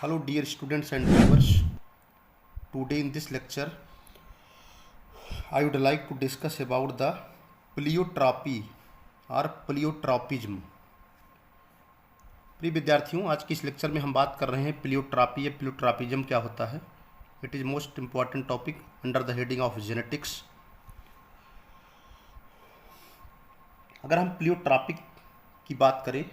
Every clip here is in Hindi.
Hello dear students and viewers. Today in this lecture I would like to discuss about the pleiotropy और प्लियोट्रॉपिज्म। प्रिय विद्यार्थियों, आज के इस लेक्चर में हम बात कर रहे हैं प्लियोट्रॉपी या प्लियोट्रॉपिज्म क्या होता है। It is most important topic under the heading of genetics. अगर हम प्लियोट्रॉपिक की बात करें,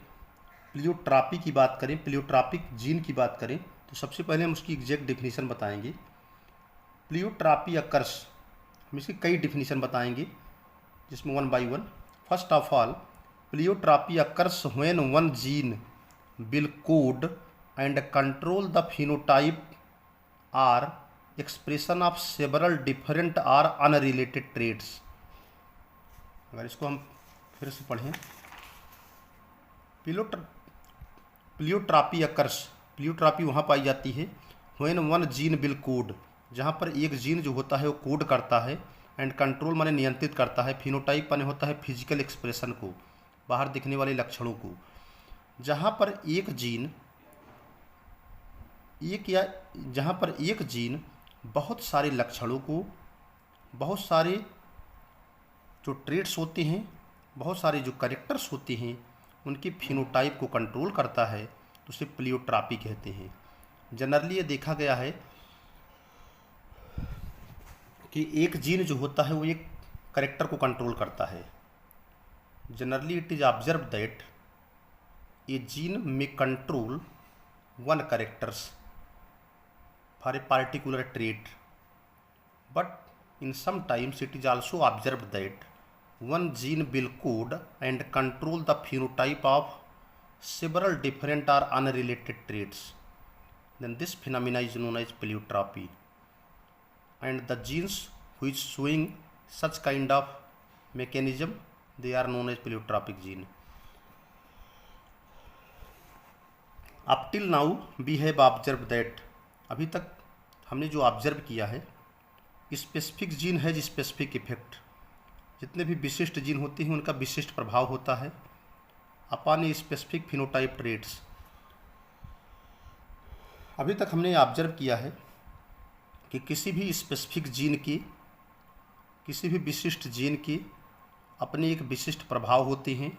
प्लियोट्रॉपिक जीन की बात करें तो सबसे पहले हम उसकी एग्जैक्ट डिफिनीशन बताएंगे। प्लियोट्रॉपी अकर्स, हम इसकी कई डिफिनीशन बताएंगे जिसमें one by one. First of all, pleiotropy occurs when one gene will code and control the phenotype or expression of several different or unrelated traits. अगर इसको हम फिर से पढ़ें, प्लियोट्रॉपी अकर्स, प्लियोट्रॉपी वहाँ पाई जाती है when one gene will code, जहाँ पर एक जीन जो होता है वो कोड करता है, एंड कंट्रोल माने नियंत्रित करता है, फिनोटाइप माने होता है फिजिकल एक्सप्रेशन को, बाहर दिखने वाले लक्षणों को। जहाँ पर एक जीन बहुत सारे लक्षणों को, बहुत सारे जो ट्रेड्स होते हैं, बहुत सारे जो कैरेक्टर्स होते हैं, उनके फिनोटाइप को कंट्रोल करता है तो उसे प्लियोट्रॉपी कहते हैं। जनरली ये देखा गया है कि एक जीन जो होता है वो एक कैरेक्टर को कंट्रोल करता है। Generally it is observe that a gene may control one characters for a particular trait, but in some times it is also observe that one gene will code and control the phenotype of several different or unrelated traits. Then this phenomena is known as pleiotropy, and the genes which showing such kind of mechanism, they are known as pleiotropic gene. Up till now we have observed that, अभी तक हमने जो ऑब्जर्व किया है, स्पेसिफिक जीन है स्पेसिफिक इफेक्ट। जितने भी विशिष्ट जीन होते हैं उनका विशिष्ट प्रभाव होता है upon a specific phenotype traits. अभी तक हमने ऑब्जर्व किया है कि किसी भी स्पेसिफिक जीन की, किसी भी विशिष्ट जीन की अपने एक विशिष्ट प्रभाव होते हैं,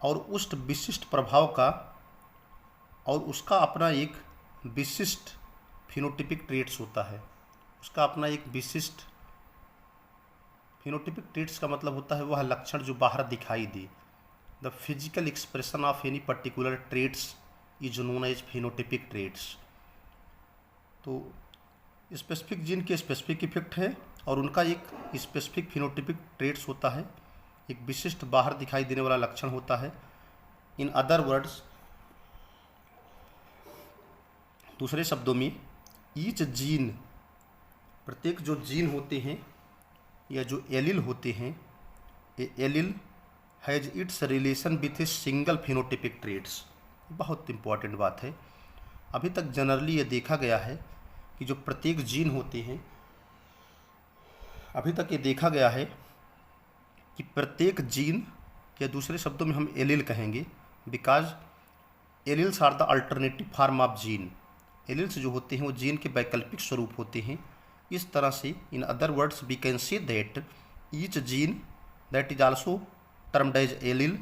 और उस विशिष्ट प्रभाव का और उसका अपना एक विशिष्ट फिनोटिपिक ट्रेट्स होता है। उसका अपना एक विशिष्ट फिनोटिपिक ट्रेट्स का मतलब होता है वह लक्षण जो बाहर दिखाई दे। The physical expression of any particular traits is known as phenotypic traits. तो स्पेसिफिक जीन के स्पेसिफिक इफेक्ट है और उनका एक स्पेसिफिक फिनोटिपिक ट्रेट्स होता है, एक विशिष्ट बाहर दिखाई देने वाला लक्षण होता है। इन अदर वर्ड्स, दूसरे शब्दों में, ईच जीन, प्रत्येक जो जीन होते हैं या जो एलिल होते हैं, a allele has its relation with a single phenotypic traits. बहुत इंपॉर्टेंट बात है। अभी तक जनरली ये देखा गया है कि जो प्रत्येक जीन होते हैं, अभी तक ये देखा गया है कि प्रत्येक जीन, या दूसरे शब्दों में हम एलिल कहेंगे, because alleles are the alternative form of gene. Alleles जो होते हैं वो जीन के वैकल्पिक स्वरूप होते हैं। इस तरह से, in other words we can say that each gene that is also termed as allele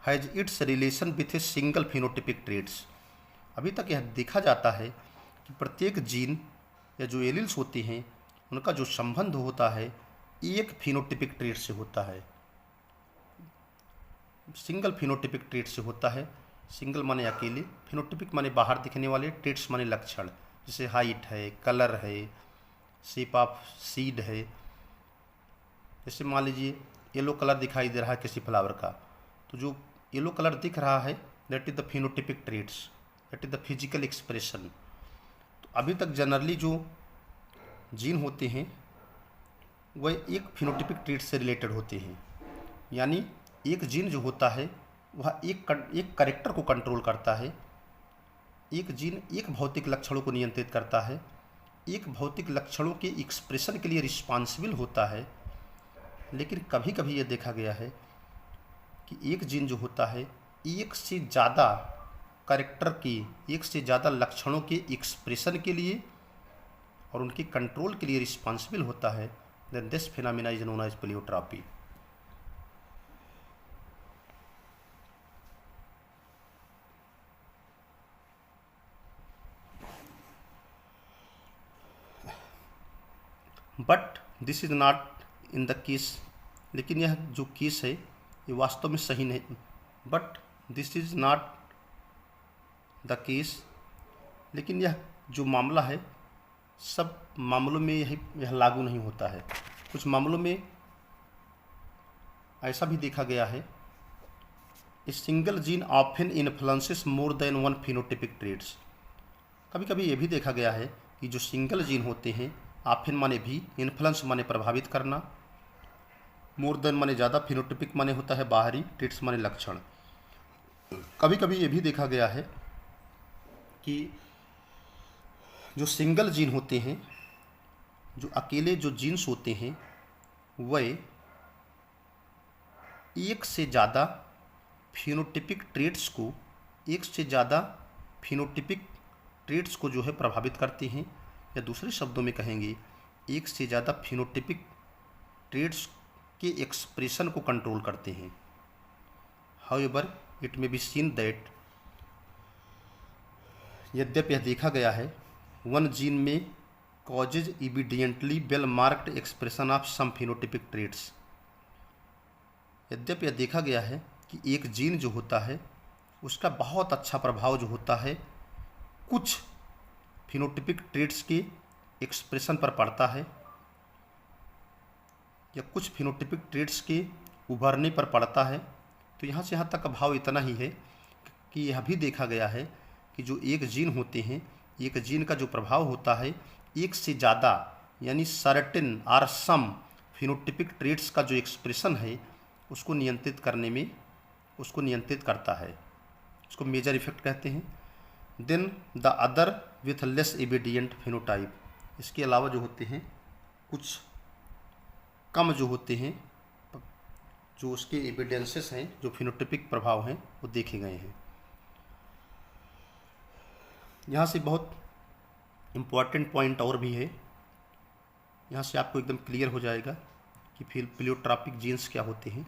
has its relation with a single phenotypic traits. अभी तक यह देखा जाता है कि प्रत्येक जीन या जो एलिल्स होते हैं उनका जो संबंध होता है एक फिनोटिपिक ट्रेट से होता है, सिंगल फिनोटिपिक ट्रेट से होता है। सिंगल माने अकेले, फिनोटिपिक माने बाहर दिखने वाले, ट्रेट्स माने लक्षण, जैसे हाइट है, कलर है, शेप ऑफ सीड है। जैसे मान लीजिए येलो कलर दिखाई दे रहा है किसी फ्लावर का, तो जो येलो कलर दिख रहा है that is the phenotypic traits, that is the physical expression. तो अभी तक जनरली जो जीन होते हैं वह एक फिनोटिपिक ट्रेट से रिलेटेड होते हैं, यानी एक जीन जो होता है वह एक कैरेक्टर को कंट्रोल करता है। एक जीन एक भौतिक लक्षणों को नियंत्रित करता है, एक भौतिक लक्षणों के एक्सप्रेशन के लिए रिस्पॉन्सिबल होता है। लेकिन कभी कभी ये देखा गया है कि एक जीन जो होता है एक से ज़्यादा कैरेक्टर की एक से ज़्यादा लक्षणों के एक्सप्रेशन के लिए और उनके कंट्रोल के लिए रिस्पॉन्सिबल होता है, then this phenomena is known as pleiotropy. But this is not in the case, लेकिन यह जो केस है ये वास्तव में सही नहीं। But this is not the case, लेकिन यह जो मामला है सब मामलों में यह लागू नहीं होता है। कुछ मामलों में ऐसा भी देखा गया है, ए single gene often influences more than one phenotypic traits. कभी कभी ये भी देखा गया है कि जो सिंगल जीन होते हैं, ऑफन माने भी, इन्फ्लुएंस माने प्रभावित करना, मोर देन माने ज़्यादा, फिनोटिपिक माने होता है बाहरी, ट्रेट्स माने लक्षण। कभी कभी ये भी देखा गया है कि जो सिंगल जीन होते हैं, जो अकेले जो जीन्स होते हैं, वह एक से ज़्यादा फिनोटिपिक ट्रेट्स को, एक से ज़्यादा फिनोटिपिक ट्रेट्स को जो है प्रभावित करते हैं, या दूसरे शब्दों में कहेंगे एक से ज़्यादा फिनोटिपिक ट्रेट्स के एक्सप्रेशन को कंट्रोल करते हैं। However it may be seen that, यद्यपि यह देखा गया है, one gene may causes evidently well marked expression of some phenotypic traits. यद्यपि यह देखा गया है कि एक जीन जो होता है उसका बहुत अच्छा प्रभाव जो होता है कुछ फिनोटिपिक ट्रेट्स के एक्सप्रेशन पर पड़ता है, या कुछ फिनोटिपिक ट्रेट्स के उभरने पर पड़ता है। तो यहाँ से यहाँ तक का भाव इतना ही है कि यह भी देखा गया है कि जो एक जीन होते हैं, एक जीन का जो प्रभाव होता है एक से ज़्यादा यानी सर्टेन और सम फिनोटिपिक ट्रेट्स का जो एक्सप्रेशन है उसको नियंत्रित करने में, उसको नियंत्रित करता है, उसको मेजर इफेक्ट कहते हैं। Then the other with less evident phenotype, इसके अलावा जो होते हैं कुछ कम जो होते हैं, जो उसके एविडेंसेस हैं, जो फिनोटिपिक प्रभाव हैं वो देखे गए हैं। यहाँ से बहुत इम्पॉर्टेंट पॉइंट और भी है, यहाँ से आपको एकदम क्लियर हो जाएगा कि फिर प्लियोट्रॉपिक जीन्स क्या होते हैं।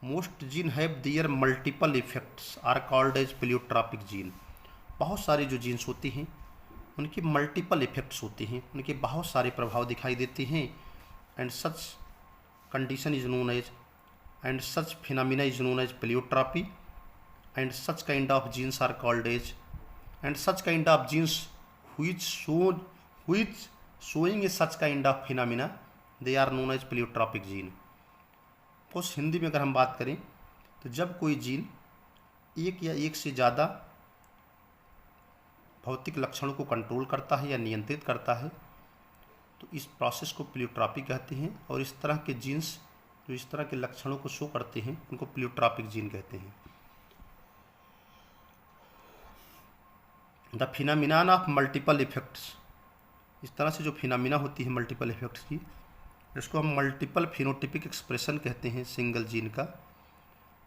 Most gene have their multiple effects are called as pleiotropic gene. बहुत सारे जो जीन्स होते हैं उनके मल्टीपल इफेक्ट्स होते हैं, उनके बहुत सारे प्रभाव दिखाई देते हैं। And such condition is known as, and such phenomena is known as pleiotropy, and such kind of genes are called as, and such kind of genes which showing a such kind of phenomena they are known as pleiotropic gene। कुछ हिंदी में अगर हम बात करें तो जब कोई जीन एक या एक से ज़्यादा भौतिक लक्षणों को कंट्रोल करता है या नियंत्रित करता है तो इस प्रोसेस को प्लियोट्रॉपी कहते हैं। और इस तरह के जीन्स जो इस तरह के लक्षणों को शो करते हैं उनको प्लियोट्रॉपिक जीन कहते हैं। The phenomena of multiple effects, इस तरह से जो फिनोमिना होती है मल्टीपल इफेक्ट्स की, जिसको हम मल्टीपल फिनोटिपिक एक्सप्रेशन कहते हैं सिंगल जीन का।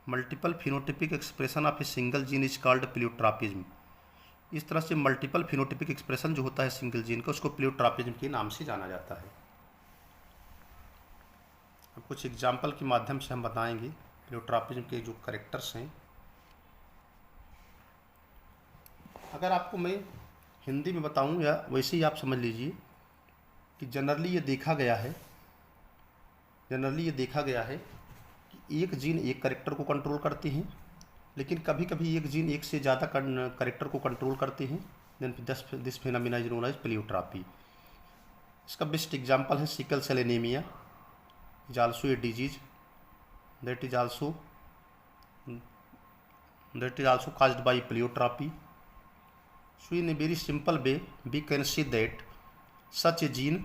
Multiple phenotypic expression of a single gene is called pleiotropism. इस तरह से मल्टीपल फिनोटिपिक एक्सप्रेशन जो होता है सिंगल जीन का उसको प्लियोट्रॉपिज्म के नाम से जाना जाता है। अब कुछ एग्जाम्पल के माध्यम से हम बताएंगे प्लियोट्रॉपिज्म के जो कैरेक्टर्स हैं। अगर आपको मैं हिंदी में बताऊं या वैसे ही आप समझ लीजिए कि जनरली ये देखा गया है कि एक जीन एक कैरेक्टर को कंट्रोल करते हैं, लेकिन कभी कभी एक जीन एक से ज़्यादा कैरेक्टर को कंट्रोल करते हैं। Then this phenomena is known as pleiotropy. इसका बेस्ट एग्जांपल है sickle cell anaemia, is also a disease that is also caused by pleiotropy. So in a very simple way we can see that such a gene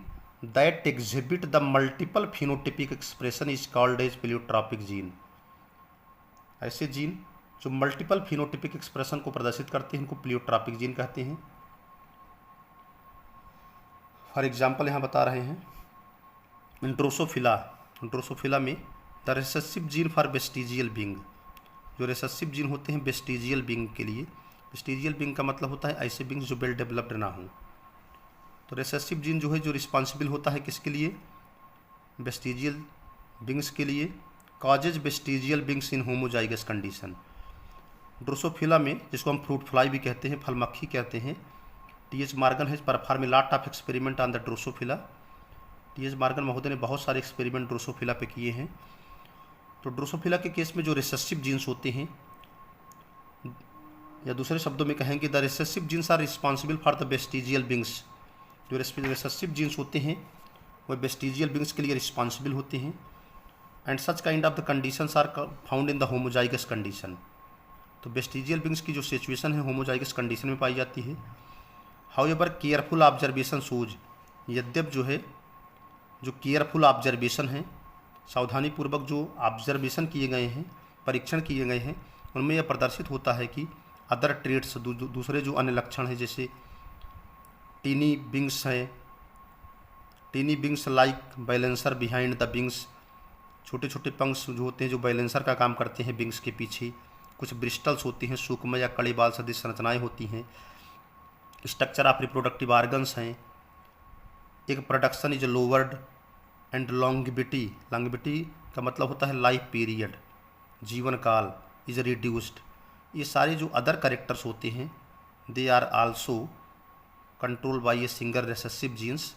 that exhibit the multiple phenotypic expression is called as pleiotropic gene। ऐसे जीन जो मल्टीपल फिनोटिपिक एक्सप्रेशन को प्रदर्शित करते हैं उनको प्लियोट्रॉपिक जीन कहते हैं। फॉर एग्जांपल यहाँ बता रहे हैं ड्रोसोफिला में the recessive gene for vestigial being, जो रेसेसिव जीन होते हैं वेस्टिजियल बीइंग के लिए वेस्टिजियल विंग का मतलब होता है ऐसे विंग्स जो वेल डेवलप्ड ना हो। तो रिसेसिव जीन जो है जो रिस्पॉन्सिबल होता है किसके लिए, वेस्टिजियल विंग्स के लिए, कॉजेज वेस्टिजियल विंग्स इन होमोजाइगस कंडीशन। ड्रोसोफिला में, जिसको हम फ्रूट फ्लाई भी कहते हैं, फल मक्खी कहते हैं, TH. Morgan has perform a lot of experiment on the Drosophila. TH. Morgan महोदय ने बहुत सारे एक्सपेरिमेंट ड्रोसोफिला पे किए हैं। तो ड्रोसोफिला के केस में जो रिसेसिव जीन्स होते हैं, या दूसरे शब्दों में कहेंगे the recessive genes are responsible for the vestigial wings. जो रिसेसिव जीन्स होते हैं वो वेस्टिजियल विंग्स के लिए रिस्पॉन्सिबल होते हैं। And such kind of the conditions are found in the homozygous condition. तो वेस्टिजियल विंग्स की जो सिचुएशन है होमोजाइगस कंडीशन में पाई जाती है। हाउएवर केयरफुल ऑब्जर्वेशन शोज, यद्यप जो है जो केयरफुल ऑब्जर्वेशन है, सावधानीपूर्वक जो ऑब्जर्वेशन किए गए हैं, परीक्षण किए गए हैं, उनमें यह प्रदर्शित होता है कि अदर ट्रेड्स, दूसरे जो अन्य लक्षण हैं, जैसे टीनी विंग्स हैं, tiny wings like balancer behind the wings, छोटे छोटे पंख जो होते हैं जो बैलेंसर का काम करते हैं विंग्स के पीछे। कुछ ब्रिस्टल्स होती हैं, सूक्ष्म या कड़ी बाल सदृश संरचनाएँ होती हैं। स्ट्रक्चर ऑफ रिप्रोडक्टिव ऑर्गन्स हैं। एक production is lowered and longevity, longevity का मतलब होता है लाइफ पीरियड, जीवन काल, इज रिड्यूस्ड। ये सारे जो अदर कैरेक्टर्स होते हैं they are also control by a single recessive genes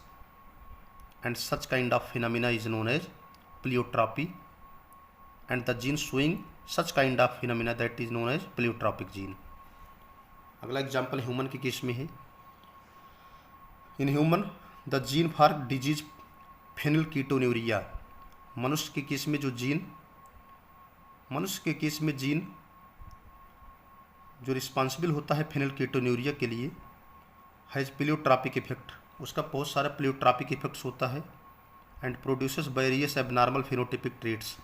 and such kind of phenomena is known as pleiotropy and the gene showing such kind of phenomena that is known as pleiotropic gene. अगला एग्जाम्पल ह्यूमन के केस में है। In human the gene for disease phenylketonuria, मनुष्य के केस में जो जीन, मनुष्य के केस में जीन जो रिस्पॉन्सिबल होता है फेनिलकीटोन्यूरिया के लिए हैज़ प्लियोट्रॉपिक इफेक्ट, उसका बहुत सारा प्लियोट्रॉपिक इफेक्ट्स होता है and produces various abnormal phenotypic traits.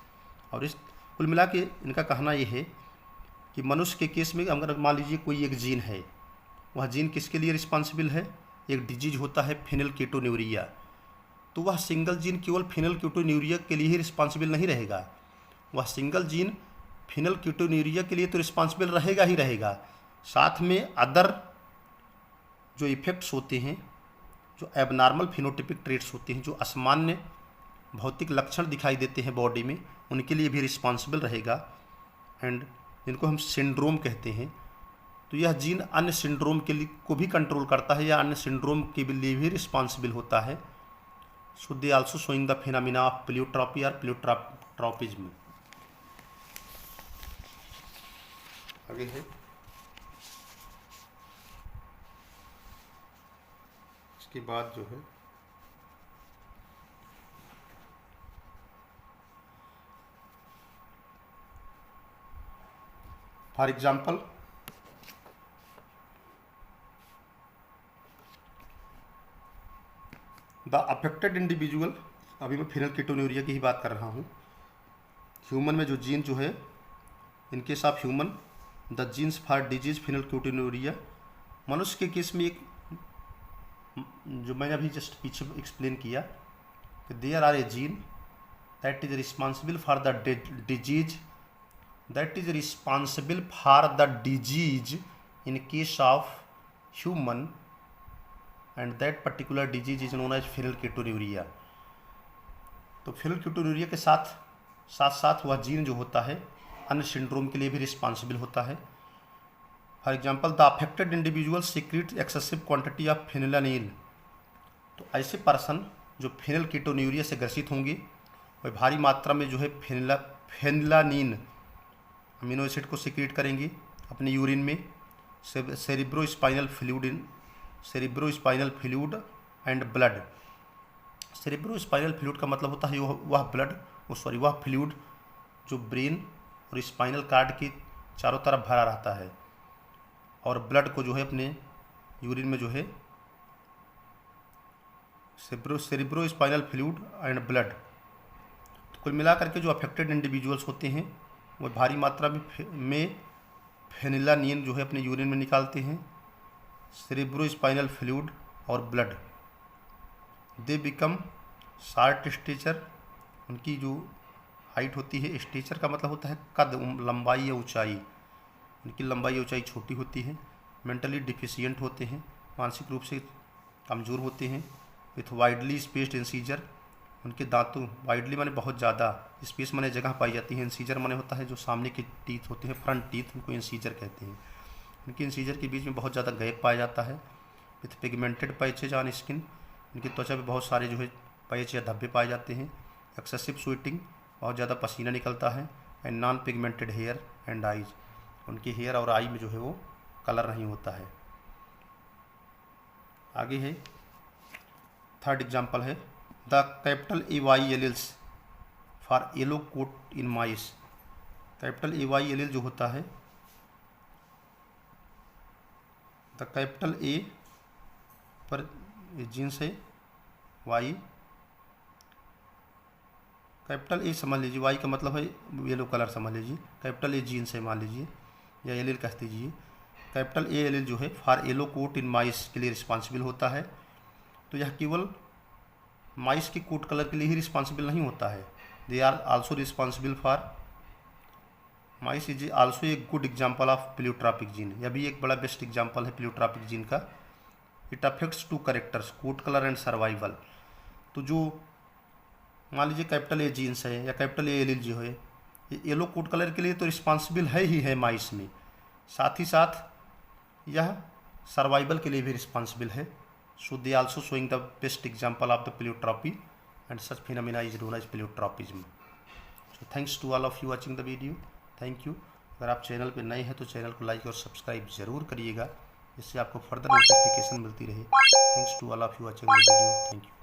और इस कुल मिला के इनका कहना ये है कि मनुष्य के केस में अगर मान लीजिए कोई एक जीन है, वह जीन किसके लिए रिस्पॉन्सिबल है, एक डिजीज होता है फेनिलकीटोन्यूरिया, तो वह सिंगल जीन केवल फेनिलकीटोन्यूरिया के लिए ही रिस्पॉन्सिबल नहीं रहेगा, वह सिंगल जीन फेनिलकीटोन्यूरिया के लिए तो रिस्पॉन्सिबल रहेगा ही रहेगा, साथ में अदर जो इफेक्ट्स होते हैं, जो एबनॉर्मल फिनोटिपिक ट्रेट्स होते हैं, जो असामान्य भौतिक लक्षण दिखाई देते हैं बॉडी में, उनके लिए भी रिस्पॉन्सिबल रहेगा एंड जिनको हम सिंड्रोम कहते हैं। तो यह जीन अन्य सिंड्रोम के लिए को भी कंट्रोल करता है या अन्य सिंड्रोम के लिए भी रिस्पॉन्सिबल होता है। So they also showing the phenomena of pleiotropy और प्लियोट्रॉपिज्म। आगे है इसके बाद जो है for example the affected individual, अभी मैं फेनिलकीटोन्यूरिया की ही बात कर रहा हूँ। ह्यूमन में जो जीन जो है, in case of human the genes for disease phenylketonuria, मनुष्य के केस में एक जो मैंने अभी जस्ट पीछे एक्सप्लेन किया कि there are a gene that is responsible for the disease, that is responsible for the disease in case of human and that particular disease is known as phenylketonuria. तो फेनिलकीटोन्यूरिया के साथ साथ वह जीन जो होता है अन्य सिंड्रोम के लिए भी रिस्पॉन्सिबल होता है। For example the affected individual secrete excessive quantity of phenylalanine, तो ऐसे पर्सन जो फेनिलकीटोन्यूरिया से ग्रसित होंगे वह भारी मात्रा में जो है फेनिलानिन अमीनो एसिड को सीक्रेट करेंगे अपने यूरिन में। Cerebrospinal fluid and blood. Cerebrospinal fluid का मतलब होता है वह फ्लूइड जो ब्रेन और स्पाइनल कार्ड के चारों तरफ भरा रहता है, और ब्लड को जो है अपने यूरिन में जो है सेरिब्रोस्पाइनल फ्लूइड एंड ब्लड। तो कुल मिलाकर के जो अफेक्टेड इंडिविजुअल्स होते हैं वो भारी मात्रा में फेनिलानिन जो है अपने यूरिन में निकालते हैं, सेरिब्रोस्पाइनल फ्लूइड और blood. They become short stature, उनकी जो हाइट होती है, स्टेचर का मतलब होता है कद, लंबाई या ऊंचाई, उनकी लंबाई या ऊंचाई छोटी होती है। मेंटली डिफिशियंट होते हैं, मानसिक रूप से कमज़ोर होते हैं। विथ वाइडली स्पेस्ड इंसीजर, उनके दांतों वाइडली माने बहुत ज़्यादा, स्पेस माने जगह पाई जाती है, इंसीजर माने होता है जो सामने के टीथ होते हैं, फ्रंट टीथ, उनको इंसीजर कहते हैं। उनके इंसीजर के बीच में बहुत ज़्यादा गैप पाया जाता है। With pigmented patches on skin, उनकी त्वचा पे बहुत सारे जो है पैच या धब्बे पाए जाते हैं। एक्सेसिव स्वेटिंग, बहुत ज़्यादा पसीना निकलता है। And non pigmented hair and eyes, उनके हेयर और आई में जो है वो कलर नहीं होता है। आगे है थर्ड एग्जाम्पल है the capital AY alleles for yellow coat in mice. Capital AY allele जो होता है, द कैपिटल A पर जीन्स है, Y कैपिटल A समझ लीजिए, Y का मतलब है येलो कलर समझ लीजिए। कैपिटल A जीन्स है मान लीजिए, या एलिल कह दीजिए। कैपिटल A एलिल जो है फॉर येलो कोट इन माइस के लिए रिस्पॉन्सिबल होता है। तो यह केवल माइस के कोट कलर के लिए ही रिस्पॉन्सिबल नहीं होता है, they are also responsible for, mice is also a good example of pleiotropic gene. यह भी एक बड़ा बेस्ट एग्जाम्पल है प्लियोट्रॉपिक जीन का। It affects two characters, coat colour and survival. तो जो मान लीजिए कैपिटल A जीन्स है या कैपिटल A एलिल जो है, ये येलो कोट कलर के लिए तो रिस्पॉन्सिबल है ही है माइस में, साथ ही साथ यह सर्वाइवल के लिए भी रिस्पॉन्सिबल है। So they also showing the best example of the pleiotropy and such phenomena is known as pleiotropism. So thanks to all of you watching the video, thank you. अगर आप चैनल पर नए हैं तो चैनल को लाइक और सब्सक्राइब जरूर करिएगा, इससे आपको फर्दर नोटिफिकेशन मिलती रहे। Thanks to all of you watching the video, thank you.